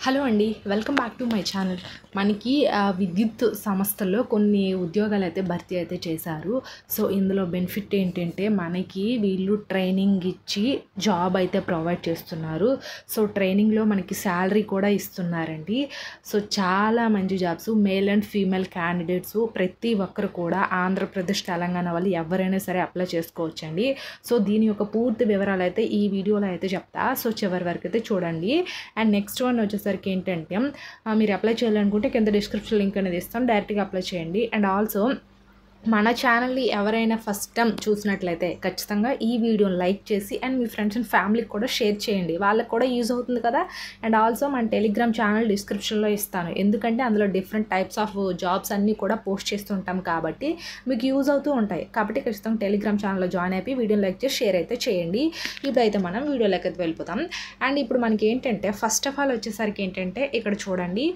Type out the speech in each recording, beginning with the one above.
Hello అండి. Welcome back to my channel. మనకి విద్యుత్ సంస్థల్లో కొన్ని ఉద్యోగాలైతే భర్తీ అయితే చేశారు. సో, ఇందులో బెనిఫిట్ ఏంటంటే మనకి వీళ్ళు ట్రైనింగ్ ఇచ్చి జాబ్ అయితే ప్రొవైడ్ చేస్తున్నారు. సో, ట్రైనింగ్‌లో మనకి శాలరీ కూడా ఇస్తున్నారండి. సో, చాలా మంచి jobs male and female candidates ప్రతి ఒక్కరు కూడా ఆంధ్రప్రదేశ్, తెలంగాణ వాళ్ళు ఎవరైనా సరే అప్లై చేసుకోవచ్చండి. సో, దీని యొక్క పూర్తి వివరాలైతే ఈ వీడియోలో అయితే చెప్తా. సో, చివరి వరకు అయితే చూడండి. అండ్ నెక్స్ట్ వన్ వచ్చేసరికి ఏంటంటే మీరు అప్లై చేయాలనుకుంటే కింద డిస్క్రిప్షన్ లింక్ అనేది ఇస్తాను, డైరెక్ట్గా అప్లై చేయండి. అండ్ ఆల్సో మన ఛానల్ని ఎవరైనా ఫస్ట్ టైం చూసినట్లయితే ఖచ్చితంగా ఈ వీడియోని లైక్ చేసి అండ్ మీ ఫ్రెండ్స్ అండ్ ఫ్యామిలీకి కూడా షేర్ చేయండి, వాళ్ళకి కూడా యూజ్ అవుతుంది కదా. అండ్ ఆల్సో మన టెలిగ్రామ్ ఛానల్ డిస్క్రిప్షన్లో ఇస్తాను, ఎందుకంటే అందులో డిఫరెంట్ టైప్స్ ఆఫ్ జాబ్స్ అన్నీ కూడా పోస్ట్ చేస్తుంటాం కాబట్టి మీకు యూజ్ అవుతూ ఉంటాయి. కాబట్టి ఖచ్చితంగా టెలిగ్రామ్ ఛానల్లో జాయిన్ అయిపోయి వీడియోని లైక్ చేసి షేర్ అయితే చేయండి. ఇప్పుడైతే మనం వీడియోలోకి అయితే వెళ్ళిపోతాం. అండ్ ఇప్పుడు మనకి ఏంటంటే ఫస్ట్ ఆఫ్ ఆల్ వచ్చేసరికి ఏంటంటే ఇక్కడ చూడండి,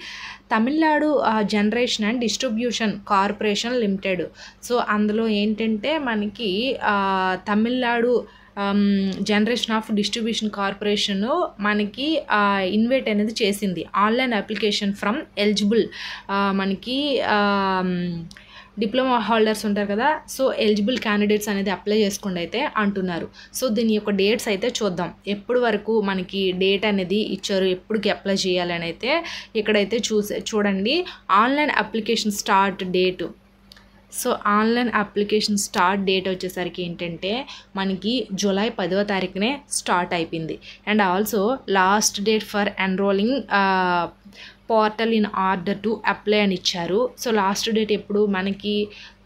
Tamil Nadu generation and distribution corporation limited. So, అందులో ఏంటంటే మనకి Tamil Nadu generation of distribution corporation మనకి ఇన్వైట్ అనేది చేసింది. ఆన్లైన్ అప్లికేషన్ ఫ్రమ్ ఎలిజిబుల్ మనకి డిప్లొమా హోల్డర్స్ ఉంటారు కదా, సో ఎలిజిబుల్ క్యాండిడేట్స్ అనేది అప్లై చేసుకోండి అయితే అంటున్నారు. సో, దీని యొక్క డేట్స్ అయితే చూద్దాం, ఎప్పుడు వరకు మనకి డేట్ అనేది ఇచ్చారు, ఎప్పటికి అప్లై చేయాలని అయితే ఇక్కడైతే చూడండి. Online application start date. So, online application start date వచ్చేసరికి ఏంటంటే మనకి జూలై 10వ తారీఖునే స్టార్ట్ అయిపోయింది. And also last date for enrolling portal in order to apply అని ఇచ్చారు. సో, లాస్ట్ డేట్ ఎప్పుడు మనకి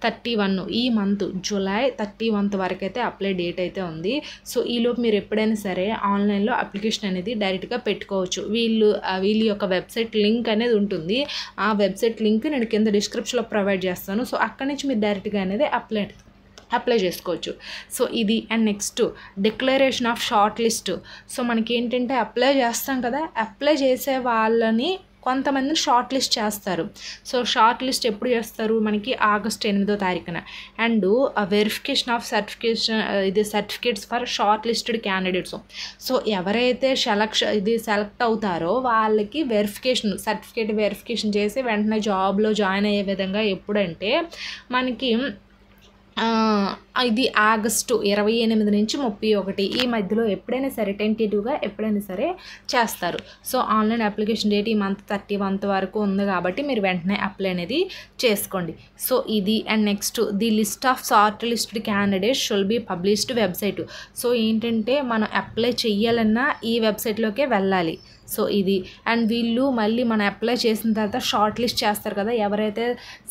31 ఈ మంత్ జూలై 31 వరకు అయితే అప్లై డేట్ అయితే ఉంది. సో, ఈలోపు మీరు ఎప్పుడైనా సరే ఆన్లైన్లో అప్లికేషన్ అనేది డైరెక్ట్గా పెట్టుకోవచ్చు. వీళ్ళ యొక్క వెబ్సైట్ లింక్ అనేది ఉంటుంది. ఆ వెబ్సైట్ లింక్ నేను కింద డిస్క్రిప్షన్లో ప్రొవైడ్ చేస్తాను. సో, అక్కడి నుంచి మీరు డైరెక్ట్గా అనేది అప్లై చేసుకోవచ్చు. సో, ఇది. And next declaration of short list. So, మనకి ఏంటంటే అప్లై చేస్తాం కదా, అప్లై చేసే వాళ్ళని కొంతమందిని షార్ట్ లిస్ట్ చేస్తారు. సో, షార్ట్ లిస్ట్ ఎప్పుడు చేస్తారు మనకి ఆగస్ట్ 8వ తారీఖున. And verification of certificates for short listed candidates. So, ఎవరైతే సెలెక్ట్ అవుతారో వాళ్ళకి సర్టిఫికేట్ వెరిఫికేషన్ చేసి వెంటనే జాబ్లో జాయిన్ అయ్యే విధంగా ఎప్పుడంటే మనకి ఇది ఆగస్టు 28 నుంచి 31 ఈ మధ్యలో ఎప్పుడైనా సరే టెంటేటివ్గా ఎప్పుడైనా సరే చేస్తారు. సో, ఆన్లైన్ అప్లికేషన్ డేట్ ఈ మంత్ 31 వరకు ఉంది కాబట్టి మీరు వెంటనే అప్లై అనేది చేసుకోండి. సో, ఇది. And next the list of short listed candidates shall be published website. So, ఏంటంటే మనం అప్లై చెయ్యాలన్నా ఈ వెబ్సైట్లోకే వెళ్ళాలి. సో, ఇది. అండ్ వీళ్ళు మళ్ళీ మనం అప్లై చేసిన తర్వాత షార్ట్ లిస్ట్ చేస్తారు కదా, ఎవరైతే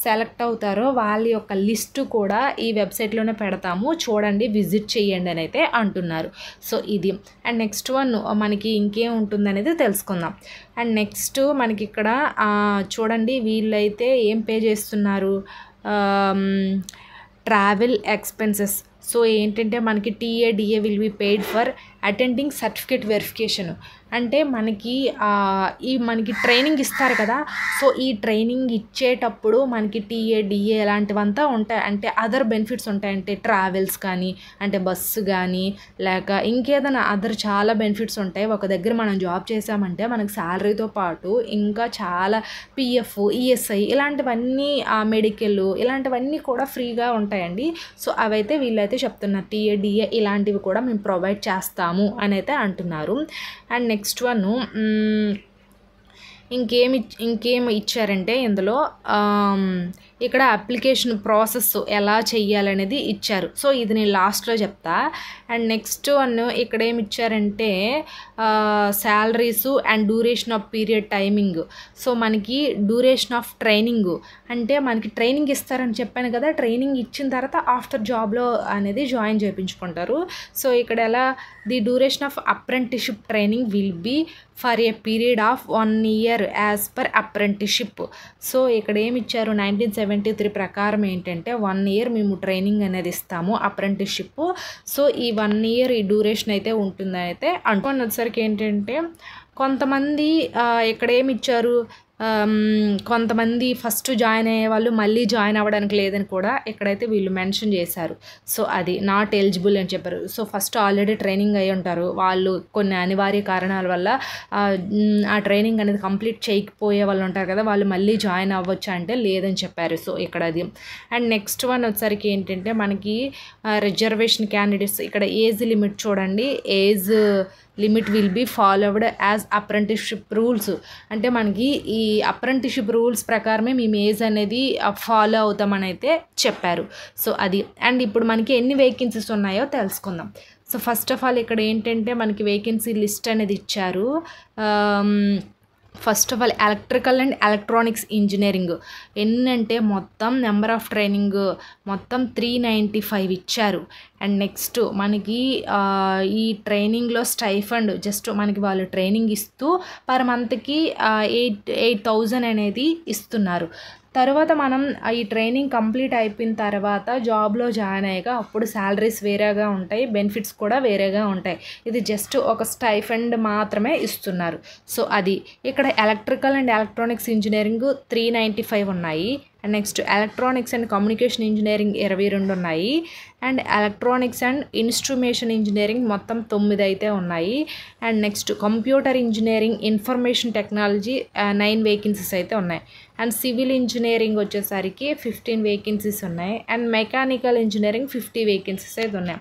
సెలెక్ట్ అవుతారో వాళ్ళ యొక్క లిస్టు కూడా ఈ వెబ్సైట్లోనే పెడతాము, చూడండి, విజిట్ చేయండి అని అయితే అంటున్నారు. సో, ఇది. అండ్ నెక్స్ట్ వన్ మనకి ఇంకేం ఉంటుందనేది తెలుసుకుందాం. అండ్ నెక్స్ట్ మనకి ఇక్కడ చూడండి, వీళ్ళైతే ఏం పే చేస్తున్నారు, ట్రావెల్ ఎక్స్పెన్సెస్. సో, ఏంటంటే మనకి TA DA will be paid for attending certificate verification. అంటే మనకి ట్రైనింగ్ ఇస్తారు కదా, సో ఈ ట్రైనింగ్ ఇచ్చేటప్పుడు మనకి టీఏడిఏ ఇలాంటివంతా ఉంటాయి. అంటే అదర్ బెనిఫిట్స్ ఉంటాయి, అంటే ట్రావెల్స్ కానీ, అంటే బస్సు కానీ, లేక ఇంకేదైనా అదర్ చాలా బెనిఫిట్స్ ఉంటాయి. ఒక దగ్గర మనం జాబ్ చేసామంటే మనకు శాలరీతో పాటు ఇంకా చాలా పిఎఫ్, ఈఎస్ఐ ఇలాంటివన్నీ, మెడికల్ ఇలాంటివన్నీ కూడా ఫ్రీగా ఉంటాయండి. సో, అవైతే వీళ్ళైతే చెప్తున్నారు, టీఏడిఏ ఇలాంటివి కూడా మేము ప్రొవైడ్ చేస్తాము అని అయితే అంటున్నారు. అండ్ నెక్స్ట్ వన్ ఇంకేమి ఇచ్చారంటే ఇందులో ఇక్కడ అప్లికేషన్ ప్రాసెస్ ఎలా చెయ్యాలనేది ఇచ్చారు. సో, ఇది నేను లాస్ట్లో చెప్తా. అండ్ నెక్స్ట్ వన్ ఇక్కడ ఏమి ఇచ్చారంటే salaries and duration of period timing. So, మనకి డ్యూరేషన్ ఆఫ్ ట్రైనింగ్ అంటే మనకి ట్రైనింగ్ ఇస్తారని చెప్పాను కదా, ట్రైనింగ్ ఇచ్చిన తర్వాత ఆఫ్టర్ జాబ్లో అనేది జాయిన్ చేయించుకుంటారు. సో, ఇక్కడ ఎలా the duration of apprenticeship training will be for a period of 1 year as per apprenticeship. So, ఇక్కడ ఏమి ఇచ్చారు, 1973 ప్రకారం ఏంటంటే 1 year మేము ట్రైనింగ్ అనేది ఇస్తాము అప్రెంటిస్షిప్. సో, ఈ 1 year ఈ డ్యూరేషన్ అయితే ఉంటుందని అయితే వచ్చేసరికి ఏంటంటే కొంతమంది ఇక్కడ ఏమి ఇచ్చారు, కొంతమంది ఫస్ట్ జాయిన్ అయ్యే వాళ్ళు మళ్ళీ జాయిన్ అవ్వడానికి లేదని కూడా ఇక్కడైతే వీళ్ళు మెన్షన్ చేశారు. సో అది నాట్ ఎలిజిబుల్ అని చెప్పారు. సో ఫస్ట్ ఆల్రెడీ ట్రైనింగ్ అయ్యి ఉంటారు, వాళ్ళు కొన్ని అనివార్య కారణాల వల్ల ఆ ట్రైనింగ్ అనేది కంప్లీట్ చేయకపోయే వాళ్ళు ఉంటారు కదా, వాళ్ళు మళ్ళీ జాయిన్ అవ్వచ్చు అంటే లేదని చెప్పారు. సో ఇక్కడ అది. అండ్ నెక్స్ట్ వన్ వచ్చేసరికి ఏంటంటే మనకి రిజర్వేషన్ క్యాండిడేట్స్ ఇక్కడ ఏజ్ లిమిట్ చూడండి. Age limit will be followed as apprenticeship rules. అంటే మనకి ఈ అప్రెంటిస్షిప్ రూల్స్ ప్రకారమే మేము ఏజ్ అనేది ఫాలో అవుతామని అయితే చెప్పారు. సో అది. అండ్ ఇప్పుడు మనకి ఎన్ని వేకెన్సీస్ ఉన్నాయో తెలుసుకుందాం. సో ఫస్ట్ ఆఫ్ ఆల్ ఇక్కడ ఏంటంటే మనకి వేకెన్సీ లిస్ట్ అనేది ఇచ్చారు. First of all electrical and electronics engineering ఎన్నంటే మొత్తం నెంబర్ ఆఫ్ ట్రైనింగ్ మొత్తం 395 ఇచ్చారు. అండ్ నెక్స్ట్ మనకి ఈ ట్రైనింగ్లో స్టైఫండ్ జస్ట్ మనకి వాళ్ళు ట్రైనింగ్ ఇస్తూ పర్ మంత్కి 8,000 అనేది ఇస్తున్నారు. తర్వాత మనం ఈ ట్రైనింగ్ కంప్లీట్ అయిపోయిన తర్వాత జాబ్లో జాయిన్ అయ్యాక అప్పుడు శాలరీస్ వేరేగా ఉంటాయి, బెనిఫిట్స్ కూడా వేరేగా ఉంటాయి. ఇది జస్ట్ ఒక స్టైఫండ్ మాత్రమే ఇస్తున్నారు. సో అది. ఇక్కడ ఎలక్ట్రికల్ అండ్ ఎలక్ట్రానిక్స్ ఇంజనీరింగ్ 395 ఉన్నాయి. And next electronics and communication engineering 22 ఉన్నాయి. And electronics and instrumentation engineering మొత్తం 9 అయితే ఉన్నాయి. And next computer engineering information technology 9 vacancies అయితే ఉన్నాయి. అండ్ సివిల్ ఇంజనీరింగ్ వచ్చేసరికి 15 వేకెన్సీస్ ఉన్నాయి. అండ్ మెకానికల్ ఇంజనీరింగ్ 50 వేకెన్సీస్ అయితే ఉన్నాయి.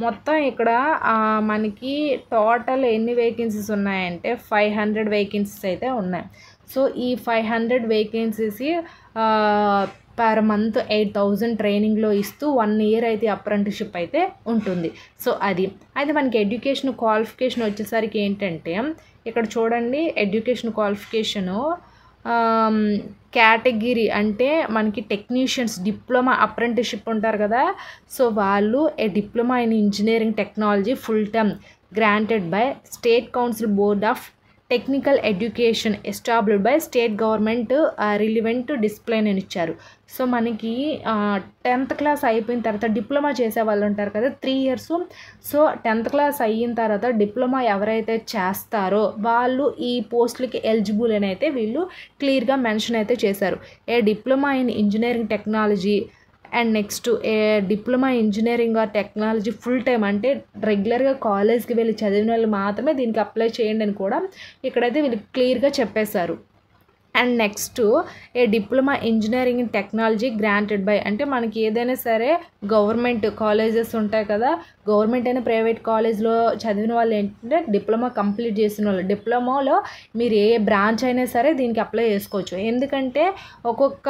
మొత్తం ఇక్కడ మనకి టోటల్ ఎన్ని వేకెన్సీస్ ఉన్నాయంటే 500 వేకెన్సీస్ అయితే ఉన్నాయి. సో ఈ 500 వేకెన్సీస్ పర్ మంత్ 8,000 ట్రైనింగ్లో ఇస్తూ 1 ఇయర్ అయితే అప్రెంటిస్షిప్ అయితే ఉంటుంది. సో అది. అయితే మనకి ఎడ్యుకేషన్ క్వాలిఫికేషన్ వచ్చేసరికి ఏంటంటే ఇక్కడ చూడండి, ఎడ్యుకేషన్ క్వాలిఫికేషను కేటగిరీ అంటే మనకి టెక్నీషియన్స్ డిప్లొమా అప్రెంటిస్షిప్ ఉంటారు కదా, సో వాళ్ళు a diploma in engineering technology full time granted by state council board of technical education established by state government relevant discipline అని ఇచ్చారు. సో మనకి 10th క్లాస్ అయిపోయిన తర్వాత డిప్లొమా చేసే వాళ్ళు ఉంటారు కదా 3 ఇయర్స్. సో 10th క్లాస్ అయిన తర్వాత డిప్లొమా ఎవరైతే చేస్తారో వాళ్ళు ఈ పోస్టులకి ఎలిజిబుల్ అని అయితే వీళ్ళు క్లియర్గా మెన్షన్ అయితే చేశారు. A diploma in engineering technology and next a diploma engineering or technology full time అంటే రెగ్యులర్గా కాలేజ్కి వెళ్ళి చదివిన వాళ్ళు మాత్రమే దీనికి అప్లై చేయండి అని కూడా ఇక్కడైతే వీళ్ళు క్లియర్గా చెప్పేశారు. And next a diploma engineering in technology granted by అంటే మనకి ఏదైనా సరే గవర్నమెంట్ కాలేజెస్ ఉంటాయి కదా, గవర్నమెంట్ అయినా ప్రైవేట్ కాలేజ్లో చదివిన వాళ్ళు ఏంటంటే డిప్లొమా కంప్లీట్ చేసిన వాళ్ళు డిప్లొమాలో మీరు ఏ బ్రాంచ్ అయినా సరే దీనికి అప్లై చేసుకోవచ్చు. ఎందుకంటే ఒక్కొక్క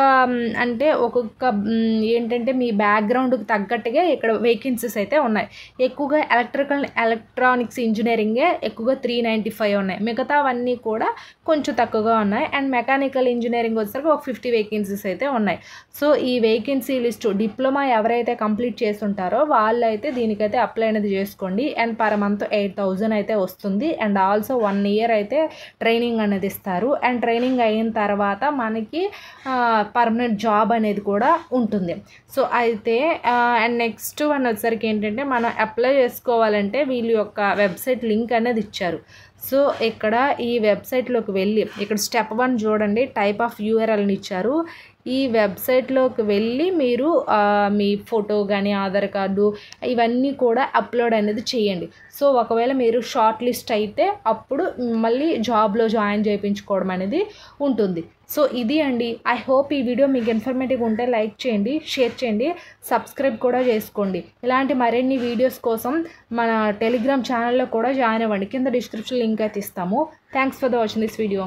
ఏంటంటే మీ బ్యాక్గ్రౌండ్కి తగ్గట్టుగా ఇక్కడ వేకెన్సీస్ అయితే ఉన్నాయి. ఎక్కువగా ఎలక్ట్రికల్ ఎలక్ట్రానిక్స్ ఇంజనీరింగే ఎక్కువగా 395 ఉన్నాయి, మిగతావన్నీ కూడా కొంచెం తక్కువగా ఉన్నాయి. అండ్ మెకానికల్ ఇంజనీరింగ్ వచ్చేసరికి ఒక 50 వేకెన్సీస్ అయితే ఉన్నాయి. సో ఈ వేకెన్సీ లిస్టు డిప్లొమా ఎవరైతే కంప్లీట్ చేస్తుంటారో వాళ్ళైతే దీనికైతే అప్లై అనేది చేసుకోండి. అండ్ పర్ మంత్ 8,000 అయితే వస్తుంది. అండ్ ఆల్సో 1 ఇయర్ అయితే ట్రైనింగ్ అనేది ఇస్తారు. అండ్ ట్రైనింగ్ అయిన తర్వాత మనకి పర్మనెంట్ జాబ్ అనేది కూడా ఉంటుంది. సో అయితే అండ్ నెక్స్ట్ వన్ వచ్చేసరికి ఏంటంటే మనం అప్లై చేసుకోవాలంటే వీళ్ళ యొక్క వెబ్సైట్ లింక్ అనేది ఇచ్చారు. సో ఇక్కడ ఈ వెబ్సైట్లోకి వెళ్ళి ఇక్కడ స్టెప్ 1 చూడండి, టైప్ ఆఫ్ యూఆర్ఎల్ని ఇచ్చారు. ఈ వెబ్సైట్లోకి వెళ్ళి మీరు మీ ఫోటో కానీ ఆధార్ కార్డు ఇవన్నీ కూడా అప్లోడ్ అనేది చేయండి. సో ఒకవేళ మీరు షార్ట్ లిస్ట్ అయితే అప్పుడు మళ్ళీ జాబ్లో జాయిన్ చేయించుకోవడం అనేది ఉంటుంది. సో ఇది అండి. ఐ హోప్ ఈ వీడియో మీకు ఇన్ఫర్మేటివ్ ఉంటే లైక్ చేయండి, షేర్ చేయండి, సబ్స్క్రైబ్ కూడా చేసుకోండి. ఇలాంటి మరిన్ని వీడియోస్ కోసం మన టెలిగ్రామ్ ఛానల్లో కూడా జాయిన్ అవ్వండి. కింద డిస్క్రిప్షన్ లింక్ అయితే ఇస్తాము. Thanks for the watching this video.